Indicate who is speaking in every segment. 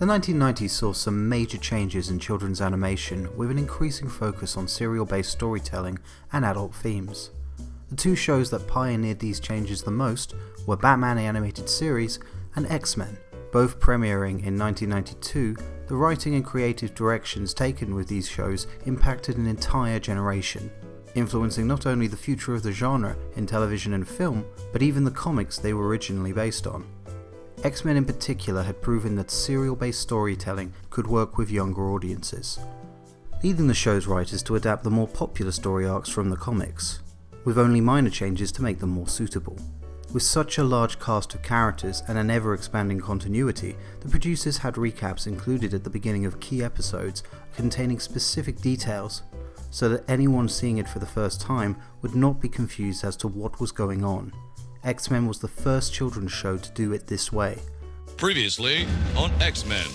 Speaker 1: The 1990s saw some major changes in children's animation with an increasing focus on serial-based storytelling and adult themes. The two shows that pioneered these changes the most were Batman the Animated Series and X-Men. Both premiering in 1992, the writing and creative directions taken with these shows impacted an entire generation, influencing not only the future of the genre in television and film, but even the comics they were originally based on. X-Men in particular had proven that serial-based storytelling could work with younger audiences, leading the show's writers to adapt the more popular story arcs from the comics, with only minor changes to make them more suitable. With such a large cast of characters and an ever-expanding continuity, the producers had recaps included at the beginning of key episodes containing specific details, so that anyone seeing it for the first time would not be confused as to what was going on. X-Men was the first children's show to do it this way.
Speaker 2: Previously on X-Men.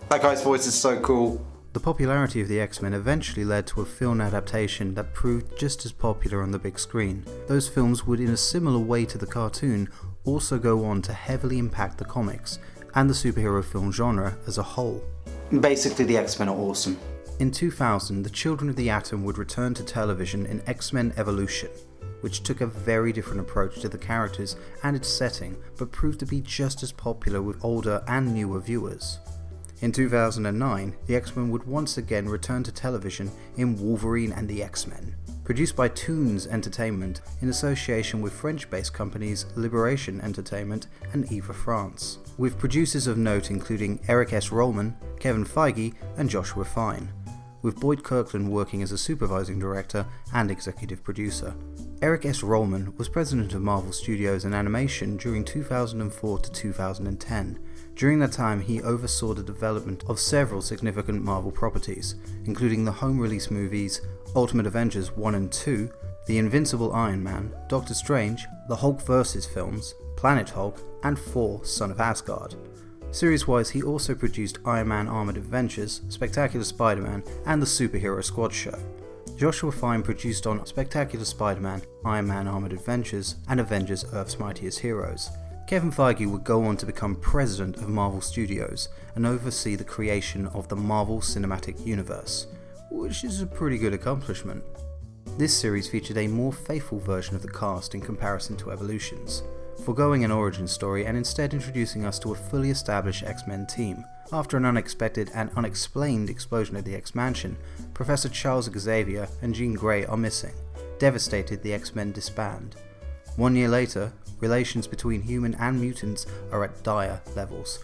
Speaker 3: That guy's voice is so cool.
Speaker 1: The popularity of the X-Men eventually led to a film adaptation that proved just as popular on the big screen. Those films would, in a similar way to the cartoon, also go on to heavily impact the comics and the superhero film genre as a whole.
Speaker 3: Basically, the X-Men are awesome.
Speaker 1: In 2000, the Children of the Atom would return to television in X-Men Evolution, which took a very different approach to the characters and its setting, but proved to be just as popular with older and newer viewers. In 2009, the X-Men would once again return to television in Wolverine and the X-Men, produced by Toons Entertainment in association with French-based companies Liberation Entertainment and Eva France, with producers of note including Eric S. Rollman, Kevin Feige and Joshua Fine, with Boyd Kirkland working as a supervising director and executive producer. Eric S. Rollman was president of Marvel Studios and Animation during 2004 to 2010. During that time, he oversaw the development of several significant Marvel properties, including the home release movies Ultimate Avengers 1 and 2, The Invincible Iron Man, Doctor Strange, the Hulk vs. films, Planet Hulk, and Thor: Son of Asgard. Series-wise, he also produced Iron Man Armored Adventures, Spectacular Spider-Man, and the Superhero Squad show. Joshua Fine produced on Spectacular Spider-Man, Iron Man Armored Adventures, and Avengers Earth's Mightiest Heroes. Kevin Feige would go on to become president of Marvel Studios and oversee the creation of the Marvel Cinematic Universe, which is a pretty good accomplishment. This series featured a more faithful version of the cast in comparison to Evolution's, foregoing an origin story and instead introducing us to a fully established X-Men team. After an unexpected and unexplained explosion at the X-Mansion, Professor Charles Xavier and Jean Grey are missing. Devastated, the X-Men disband. 1 year later, relations between human and mutants are at dire levels.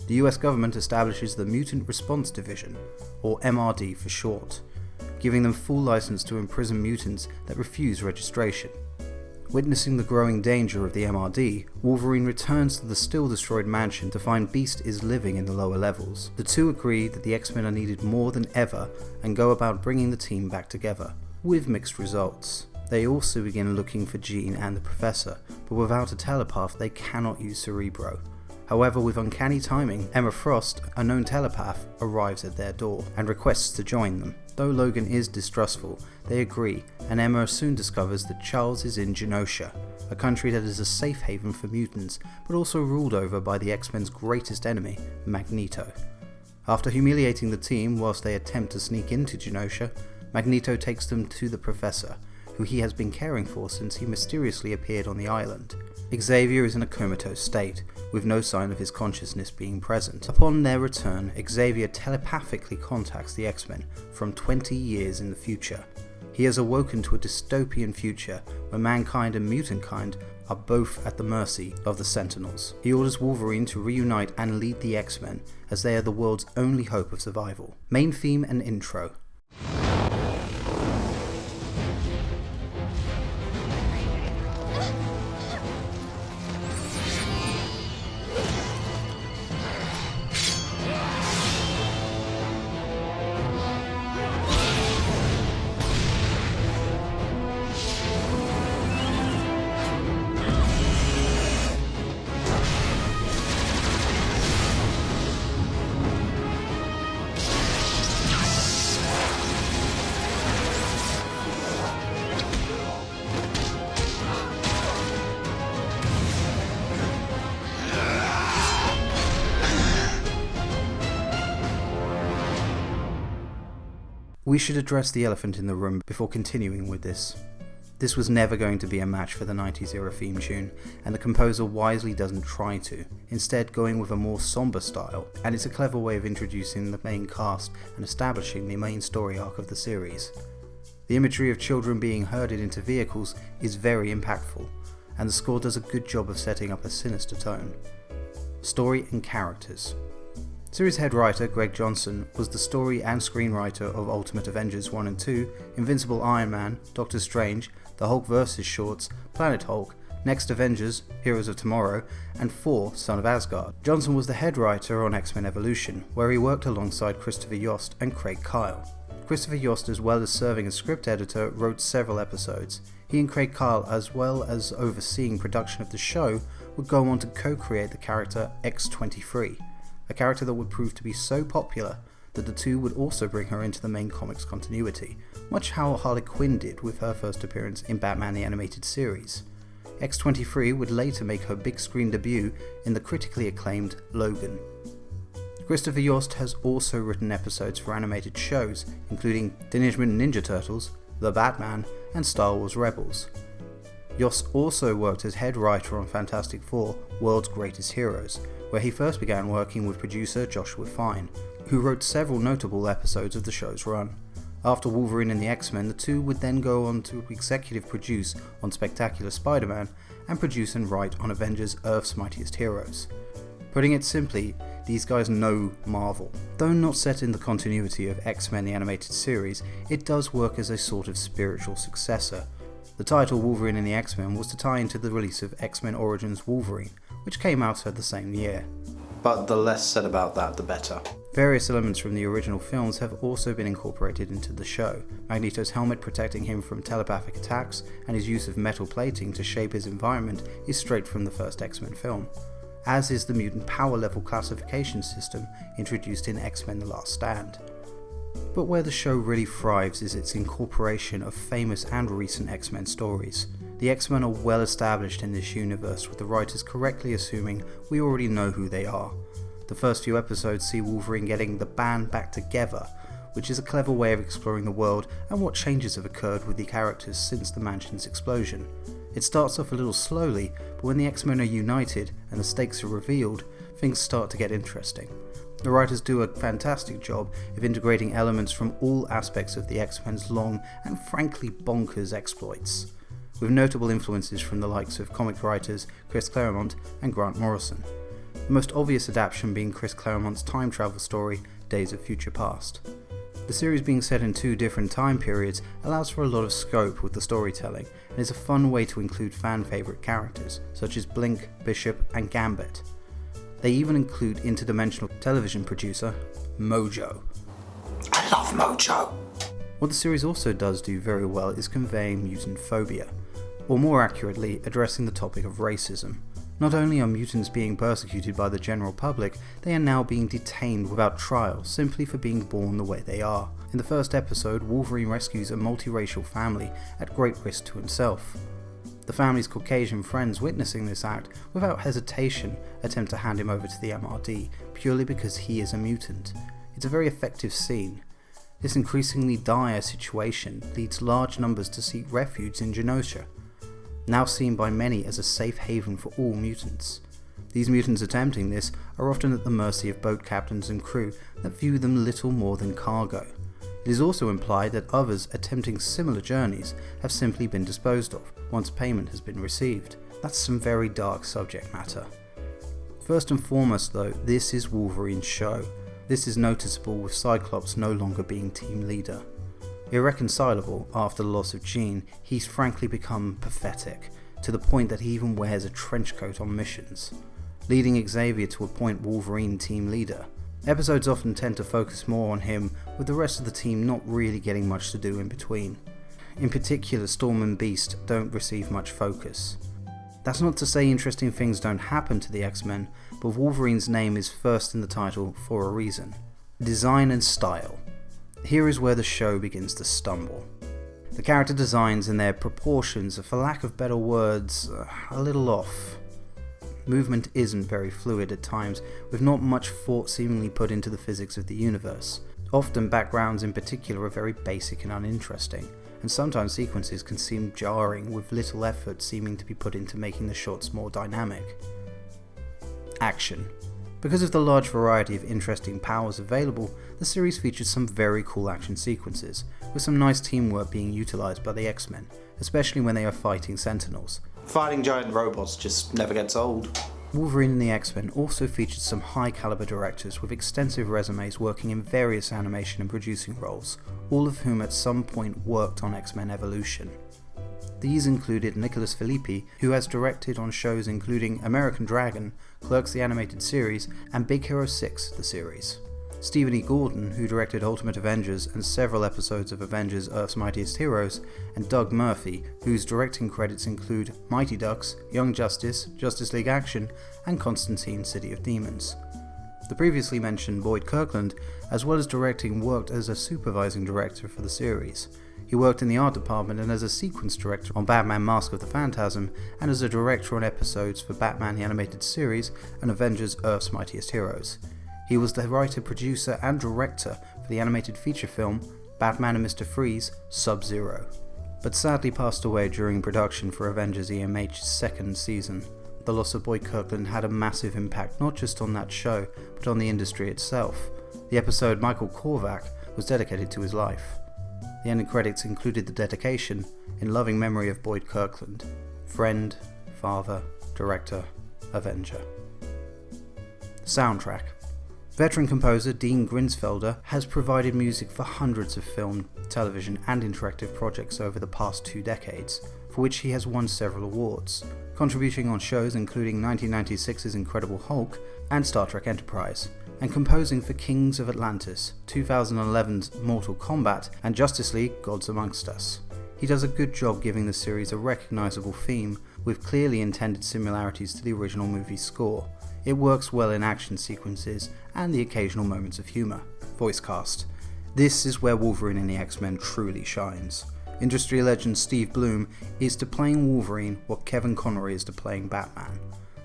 Speaker 1: The US government establishes the Mutant Response Division, or MRD for short, giving them full license to imprison mutants that refuse registration. Witnessing the growing danger of the MRD, Wolverine returns to the still-destroyed mansion to find Beast is living in the lower levels. The two agree that the X-Men are needed more than ever and go about bringing the team back together, with mixed results. They also begin looking for Jean and the Professor, but without a telepath they cannot use Cerebro. However, with uncanny timing, Emma Frost, a known telepath, arrives at their door and requests to join them. Though Logan is distrustful, they agree, and Emma soon discovers that Charles is in Genosha, a country that is a safe haven for mutants, but also ruled over by the X-Men's greatest enemy, Magneto. After humiliating the team whilst they attempt to sneak into Genosha, Magneto takes them to the Professor, who he has been caring for since he mysteriously appeared on the island. Xavier is in a comatose state, with no sign of his consciousness being present. Upon their return, Xavier telepathically contacts the X-Men from 20 years in the future. He has awoken to a dystopian future where mankind and mutant kind are both at the mercy of the Sentinels. He orders Wolverine to reunite and lead the X-Men, as they are the world's only hope of survival. Main theme and intro. We should address the elephant in the room before continuing with this. This was never going to be a match for the 90s era theme tune, and the composer wisely doesn't try to, instead going with a more somber style, and it's a clever way of introducing the main cast and establishing the main story arc of the series. The imagery of children being herded into vehicles is very impactful, and the score does a good job of setting up a sinister tone. Story and characters. Series head writer Greg Johnson was the story and screenwriter of Ultimate Avengers 1 and 2, Invincible Iron Man, Doctor Strange, The Hulk vs. shorts, Planet Hulk, Next Avengers, Heroes of Tomorrow, and 4, Son of Asgard. Johnson was the head writer on X-Men Evolution, where he worked alongside Christopher Yost and Craig Kyle. Christopher Yost, as well as serving as script editor, wrote several episodes. He and Craig Kyle, as well as overseeing production of the show, would go on to co-create the character X-23, a character that would prove to be so popular that the two would also bring her into the main comics continuity, much how Harley Quinn did with her first appearance in Batman the Animated Series. X-23 would later make her big screen debut in the critically acclaimed Logan. Christopher Yost has also written episodes for animated shows, including Teenage Mutant Ninja Turtles, The Batman, and Star Wars Rebels. Yost also worked as head writer on Fantastic Four: World's Greatest Heroes, where he first began working with producer Joshua Fine, who wrote several notable episodes of the show's run. After Wolverine and the X-Men, the two would then go on to executive produce on Spectacular Spider-Man and produce and write on Avengers: Earth's Mightiest Heroes. Putting it simply, these guys know Marvel. Though not set in the continuity of X-Men the Animated Series, it does work as a sort of spiritual successor. The title Wolverine and the X-Men was to tie into the release of X-Men Origins Wolverine, which came out the same year.
Speaker 3: But the less said about that, the better.
Speaker 1: Various elements from the original films have also been incorporated into the show. Magneto's helmet protecting him from telepathic attacks, and his use of metal plating to shape his environment is straight from the first X-Men film, as is the mutant power level classification system introduced in X-Men The Last Stand. But where the show really thrives is its incorporation of famous and recent X-Men stories. The X-Men are well established in this universe, with the writers correctly assuming we already know who they are. The first few episodes see Wolverine getting the band back together, which is a clever way of exploring the world and what changes have occurred with the characters since the mansion's explosion. It starts off a little slowly, but when the X-Men are united and the stakes are revealed, things start to get interesting. The writers do a fantastic job of integrating elements from all aspects of the X-Men's long and frankly bonkers exploits, with notable influences from the likes of comic writers Chris Claremont and Grant Morrison. The most obvious adaptation being Chris Claremont's time travel story, Days of Future Past. The series being set in two different time periods allows for a lot of scope with the storytelling, and is a fun way to include fan favourite characters, such as Blink, Bishop and Gambit. They even include interdimensional television producer, Mojo.
Speaker 3: I love Mojo!
Speaker 1: What the series also does do very well is conveying mutant phobia, or more accurately, addressing the topic of racism. Not only are mutants being persecuted by the general public, they are now being detained without trial simply for being born the way they are. In the first episode, Wolverine rescues a multiracial family at great risk to himself. The family's Caucasian friends, witnessing this act, without hesitation attempt to hand him over to the MRD, purely because he is a mutant. It's a very effective scene. This increasingly dire situation leads large numbers to seek refuge in Genosha, now seen by many as a safe haven for all mutants. These mutants attempting this are often at the mercy of boat captains and crew that view them little more than cargo. It is also implied that others attempting similar journeys have simply been disposed of once payment has been received. That's some very dark subject matter. First and foremost though, this is Wolverine's show. This is noticeable with Cyclops no longer being team leader. Irreconcilable after the loss of Jean, he's frankly become pathetic, to the point that he even wears a trench coat on missions, leading Xavier to appoint Wolverine team leader. Episodes often tend to focus more on him, with the rest of the team not really getting much to do in between. In particular, Storm and Beast don't receive much focus. That's not to say interesting things don't happen to the X-Men, but Wolverine's name is first in the title for a reason. Design and style. Here is where the show begins to stumble. The character designs and their proportions are, for lack of better words, a little off. Movement isn't very fluid at times, with not much thought seemingly put into the physics of the universe. Often backgrounds in particular are very basic and uninteresting, and sometimes sequences can seem jarring with little effort seeming to be put into making the shots more dynamic. Action. Because of the large variety of interesting powers available, the series features some very cool action sequences, with some nice teamwork being utilised by the X-Men, especially when they are fighting Sentinels.
Speaker 3: Fighting giant robots just never gets old.
Speaker 1: Wolverine and the X-Men also featured some high-caliber directors with extensive resumes working in various animation and producing roles, all of whom at some point worked on X-Men Evolution. These included Nicholas Filippi, who has directed on shows including American Dragon, Clerks the Animated Series, and Big Hero 6 the series. Stephen E. Gordon, who directed Ultimate Avengers and several episodes of Avengers Earth's Mightiest Heroes, and Doug Murphy, whose directing credits include Mighty Ducks, Young Justice, Justice League Action, and Constantine City of Demons. The previously mentioned Boyd Kirkland, as well as directing, worked as a supervising director for the series. He worked in the art department and as a sequence director on Batman Mask of the Phantasm, and as a director on episodes for Batman the Animated Series and Avengers Earth's Mightiest Heroes. He was the writer, producer, and director for the animated feature film Batman and Mr. Freeze Sub-Zero, but sadly passed away during production for Avengers EMH's second season. The loss of Boyd Kirkland had a massive impact not just on that show, but on the industry itself. The episode Michael Korvac was dedicated to his life. The ending credits included the dedication, in loving memory of Boyd Kirkland, friend, father, director, Avenger. Soundtrack. Veteran composer Dean Grinsfelder has provided music for hundreds of film, television, and interactive projects over the past 2 decades, for which he has won several awards, contributing on shows including 1996's Incredible Hulk and Star Trek Enterprise, and composing for Kings of Atlantis, 2011's Mortal Kombat, and Justice League Gods Amongst Us. He does a good job giving the series a recognisable theme, with clearly intended similarities to the original movie's score. It works well in action sequences and the occasional moments of humour. Voice cast. This is where Wolverine and the X-Men truly shines. Industry legend Steve Blum is to playing Wolverine what Kevin Conroy is to playing Batman.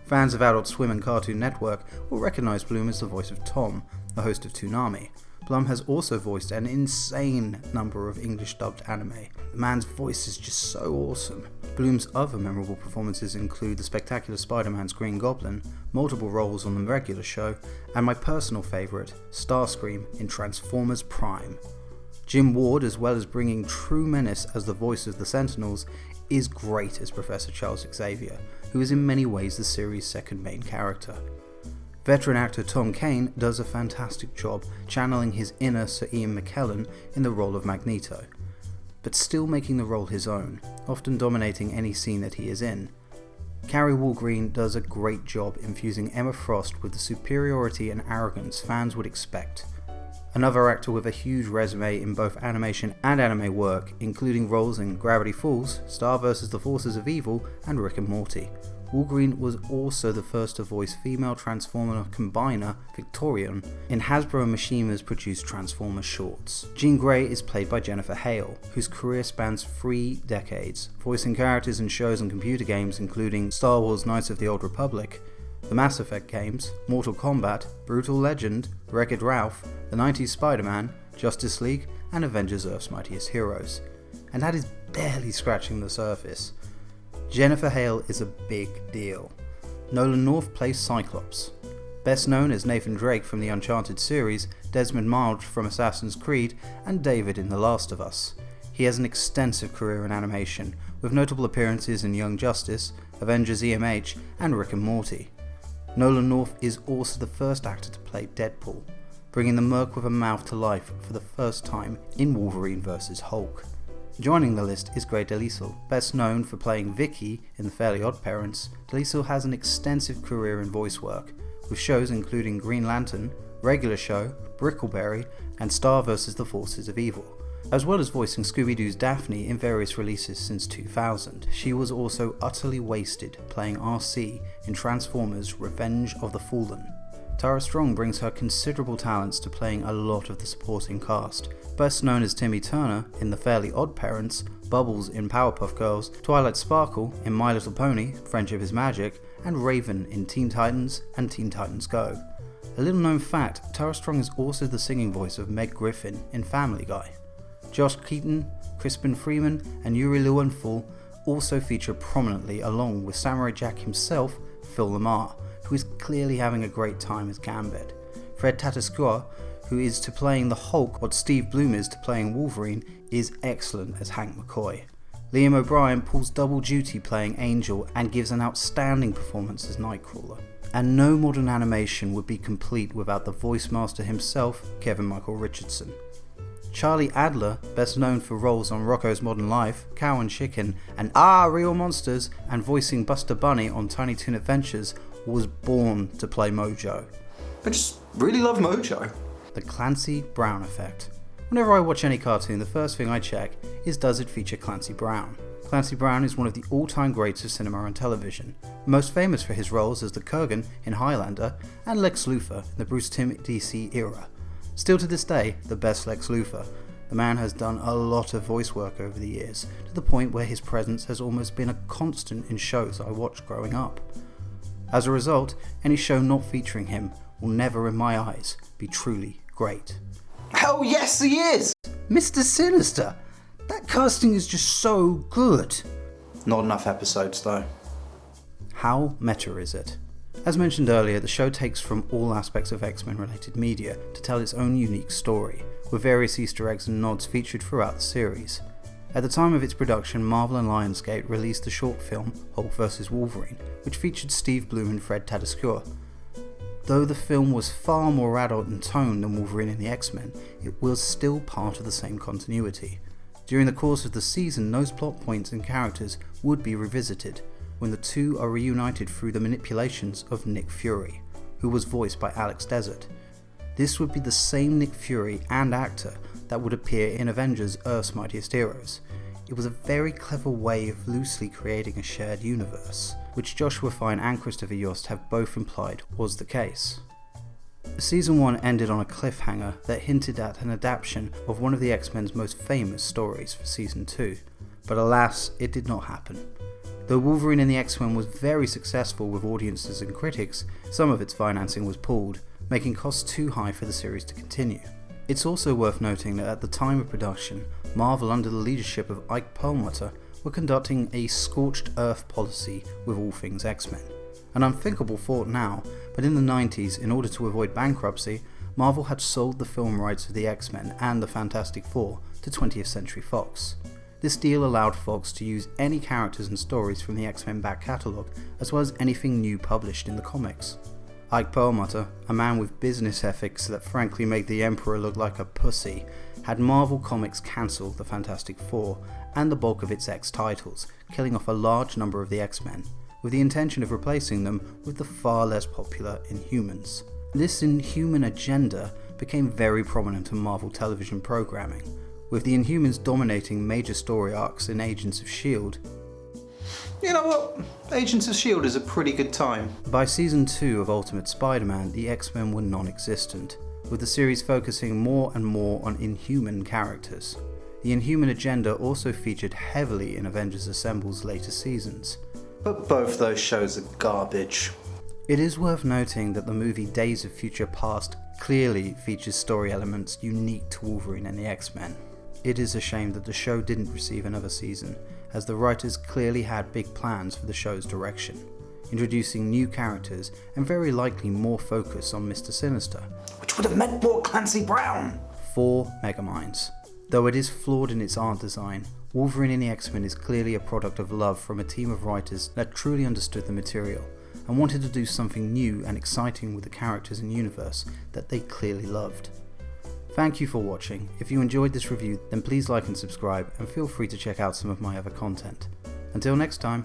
Speaker 1: Fans of Adult Swim and Cartoon Network will recognise Blum as the voice of Tom, the host of Toonami. Blum has also voiced an insane number of English-dubbed anime. The man's voice is just so awesome. Blum's other memorable performances include the spectacular Spider-Man's Green Goblin, multiple roles on the regular show, and my personal favourite, Starscream in Transformers Prime. Jim Ward, as well as bringing true menace as the voice of the Sentinels, is great as Professor Charles Xavier, who is in many ways the series' second main character. Veteran actor Tom Kane does a fantastic job channeling his inner Sir Ian McKellen in the role of Magneto, but still making the role his own, often dominating any scene that he is in. Carrie Walgreen does a great job infusing Emma Frost with the superiority and arrogance fans would expect. Another actor with a huge resume in both animation and anime work, including roles in Gravity Falls, Star vs. the Forces of Evil, and Rick and Morty. Walgreen was also the first to voice female Transformer combiner Victorian in Hasbro and Mishimo's produced Transformers shorts. Jean Grey is played by Jennifer Hale, whose career spans 3 decades, voicing characters in shows and computer games including Star Wars Knights of the Old Republic, the Mass Effect games, Mortal Kombat, Brutal Legend, Wreck-It Ralph, the 90s Spider-Man, Justice League, and Avengers Earth's Mightiest Heroes. And that is barely scratching the surface. Jennifer Hale is a big deal. Nolan North plays Cyclops. Best known as Nathan Drake from the Uncharted series, Desmond Miles from Assassin's Creed, and David in The Last of Us. He has an extensive career in animation, with notable appearances in Young Justice, Avengers EMH, and Rick and Morty. Nolan North is also the first actor to play Deadpool, bringing the Merc with a mouth to life for the first time in Wolverine vs. Hulk. Joining the list is Grey DeLisle. Best known for playing Vicky in The Fairly OddParents, DeLisle has an extensive career in voice work, with shows including Green Lantern, Regular Show, Brickleberry, and Star vs. the Forces of Evil, as well as voicing Scooby-Doo's Daphne in various releases since 2000. She was also utterly wasted playing RC in Transformers Revenge of the Fallen. Tara Strong brings her considerable talents to playing a lot of the supporting cast, best known as Timmy Turner in The Fairly OddParents, Bubbles in Powerpuff Girls, Twilight Sparkle in My Little Pony, Friendship is Magic, and Raven in Teen Titans and Teen Titans Go. A little known fact, Tara Strong is also the singing voice of Meg Griffin in Family Guy. Josh Keaton, Crispin Freeman and Yuri Lowenthal also feature prominently along with Samurai Jack himself, Phil Lamar, who is clearly having a great time as Gambit. Fred Tatasciore, who is to playing the Hulk what Steve Bloom is to playing Wolverine, is excellent as Hank McCoy. Liam O'Brien pulls double duty playing Angel and gives an outstanding performance as Nightcrawler. And no modern animation would be complete without the voice master himself, Kevin Michael Richardson. Charlie Adler, best known for roles on Rocko's Modern Life, Cow and Chicken, and Real Monsters, and voicing Buster Bunny on Tiny Toon Adventures, was born to play Mojo.
Speaker 3: I just really love Mojo.
Speaker 1: The Clancy Brown effect. Whenever I watch any cartoon, the first thing I check is, does it feature Clancy Brown? Clancy Brown is one of the all-time greats of cinema and television, most famous for his roles as the Kurgan in Highlander and Lex Luthor in the Bruce Timm DC era. Still to this day, the best Lex Luthor. The man has done a lot of voice work over the years, to the point where his presence has almost been a constant in shows I watched growing up. As a result, any show not featuring him will never, in my eyes, be truly great.
Speaker 3: Hell yes, he is!
Speaker 1: Mr. Sinister! That casting is just so good!
Speaker 3: Not enough episodes though.
Speaker 1: How meta is it? As mentioned earlier, the show takes from all aspects of X-Men related media to tell its own unique story, with various Easter eggs and nods featured throughout the series. At the time of its production, Marvel and Lionsgate released the short film Hulk vs. Wolverine, which featured Steve Bloom and Fred Tatasciore. Though the film was far more adult in tone than Wolverine and the X-Men, it was still part of the same continuity. During the course of the season, those plot points and characters would be revisited, when the two are reunited through the manipulations of Nick Fury, who was voiced by Alex Desert. This would be the same Nick Fury and actor that would appear in Avengers Earth's Mightiest Heroes. It was a very clever way of loosely creating a shared universe, which Joshua Fine and Christopher Yost have both implied was the case. Season 1 ended on a cliffhanger that hinted at an adaptation of one of the X-Men's most famous stories for Season 2, but alas, it did not happen. Though Wolverine and the X-Men was very successful with audiences and critics, some of its financing was pulled, making costs too high for the series to continue. It's also worth noting that at the time of production, Marvel under the leadership of Ike Perlmutter were conducting a scorched earth policy with all things X-Men. An unthinkable thought now, but in the 90s, in order to avoid bankruptcy, Marvel had sold the film rights of the X-Men and the Fantastic Four to 20th Century Fox. This deal allowed Fox to use any characters and stories from the X-Men back catalogue, as well as anything new published in the comics. Ike Perlmutter, a man with business ethics that frankly made the Emperor look like a pussy, had Marvel Comics cancel the Fantastic Four and the bulk of its X titles, killing off a large number of the X-Men, with the intention of replacing them with the far less popular Inhumans. This Inhuman agenda became very prominent in Marvel television programming, with the Inhumans dominating major story arcs in Agents of S.H.I.E.L.D.
Speaker 3: You know what? Agents of S.H.I.E.L.D. is a pretty good time.
Speaker 1: By Season 2 of Ultimate Spider-Man, the X-Men were non-existent, with the series focusing more and more on Inhuman characters. The Inhuman agenda also featured heavily in Avengers Assemble's later seasons.
Speaker 3: But both those shows are garbage.
Speaker 1: It is worth noting that the movie Days of Future Past clearly features story elements unique to Wolverine and the X-Men. It is a shame that the show didn't receive another season, as the writers clearly had big plans for the show's direction, introducing new characters and very likely more focus on Mr. Sinister.
Speaker 3: Which would have meant more Clancy Brown!
Speaker 1: 4 Megaminds. Though it is flawed in its art design, Wolverine and the X-Men is clearly a product of love from a team of writers that truly understood the material and wanted to do something new and exciting with the characters and universe that they clearly loved. Thank you for watching. If you enjoyed this review, then please like and subscribe, and feel free to check out some of my other content. Until next time.